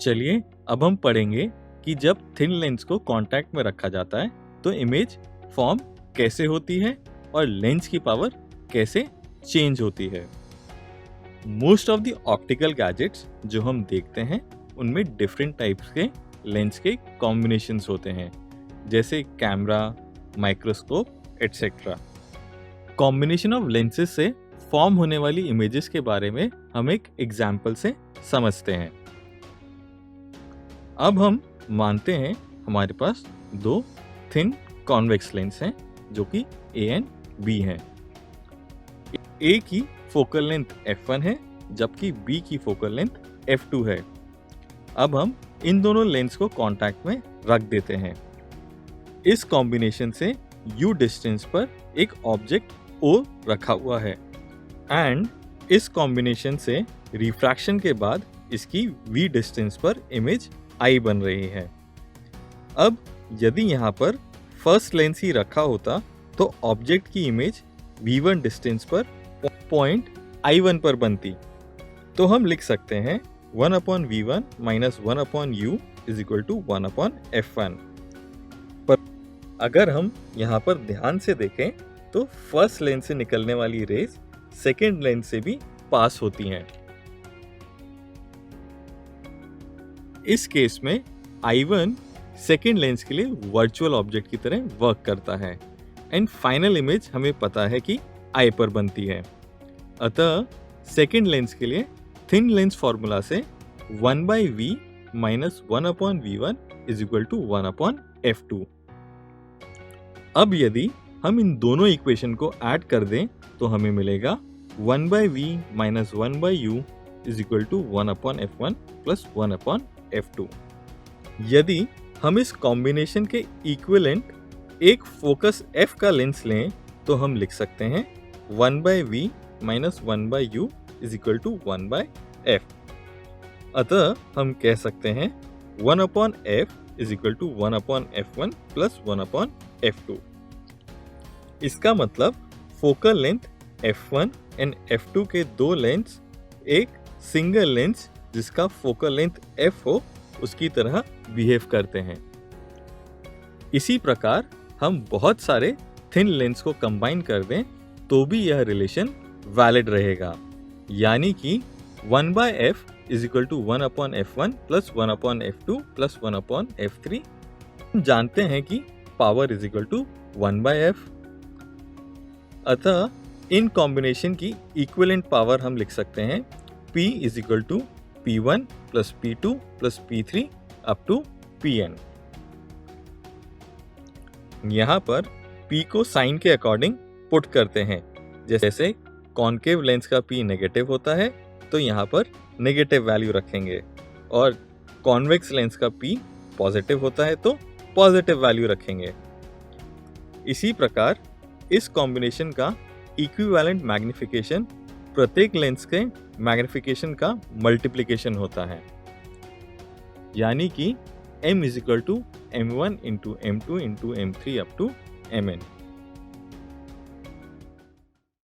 चलिए अब हम पढ़ेंगे कि जब थिन लेंस को कांटेक्ट में रखा जाता है तो इमेज फॉर्म कैसे होती है और लेंस की पावर कैसे चेंज होती है। Most of the optical gadgets जो हम देखते हैं उनमें डिफरेंट टाइप्स के लेंस के कॉम्बिनेशंस होते हैं, जैसे camera, microscope etcetera. Combination of lenses से फॉर्म होने वाली इमेजेस के बारे में हम एक एग्जाम्पल से समझते हैं। अब हम मानते हैं हमारे पास दो थिन कॉन्वेक्स लेंस हैं जो कि A एंड B हैं। A की फोकल लेंथ f1 है जबकि B की फोकल लेंथ f2 है। अब हम इन दोनों लेंस को कांटेक्ट में रख देते हैं। इस कॉम्बिनेशन से U डिस्टेंस पर एक ऑब्जेक्ट O रखा हुआ है एंड इस कॉम्बिनेशन से रिफ्रैक्शन के बाद इसकी V डिस्टेंस पर इमेज I बन रही है। अब यदि यहाँ पर फर्स्ट लेंस ही रखा होता तो ऑब्जेक्ट की इमेज V1 डिस्टेंस पर पॉइंट I1 पर बनती। तो हम लिख सकते हैं 1/V1 - 1/U = 1/F1। पर अगर हम यहाँ पर ध्यान से देखें तो फर्स्ट लेंस से निकलने वाली रेज सेकेंड लेंस से भी पास होती हैं। इस केस में I1 सेकेंड लेंस के लिए वर्चुअल ऑब्जेक्ट की तरह वर्क करता है एंड फाइनल इमेज हमें पता है कि I पर बनती है। अतः सेकेंड लेंस के लिए थिन लेंस फॉर्मूला से 1/V - 1/V1 = 1/F2। अब यदि हम इन दोनों इक्वेशन को ऐड कर दें तो हमें मिलेगा 1/V - 1/U = 1/F1 + 1/F2। यदि हम इस कॉम्बिनेशन के इक्विवेलेंट एक फोकस F का लेंस लें तो हम लिख सकते हैं 1/V - 1/U = 1/F। अतः हम कह सकते हैं 1/F = 1/F1 + 1/F2। इसका मतलब focal length F1 and F2 के दो लेंस एक सिंगल लेंस जिसका फोकल लेंथ F हो उसकी तरह बिहेव करते हैं। इसी प्रकार हम बहुत सारे थिन लेंस को कंबाइन कर दें तो भी यह रिलेशन वैलिड रहेगा, यानी कि 1/F = 1/F1 + 1/F2 + 1/F3। हम जानते हैं कि पावर = 1/F। अतः इन कॉम्बिनेशन की इक्विवेलेंट पावर हम लिख सकते हैं P = P1 + P2 + P3 up to Pn। यहाँ पर P को साइन के अकॉर्डिंग पुट करते हैं। जैसे कॉन्केव लेंस का P नेगेटिव होता है तो यहाँ पर नेगेटिव वैल्यू रखेंगे और कॉन्वेक्स लेंस का P पॉजिटिव होता है तो पॉजिटिव वैल्यू रखेंगे। इसी प्रकार इस कॉम्बिनेशन का इक्विवेलेंट मैग्निफिकेशन प्रत्येक लेंस के मैग्निफिकेशन का मल्टीप्लिकेशन होता है, यानी कि M = M1 × M2 × M3 up to Mn।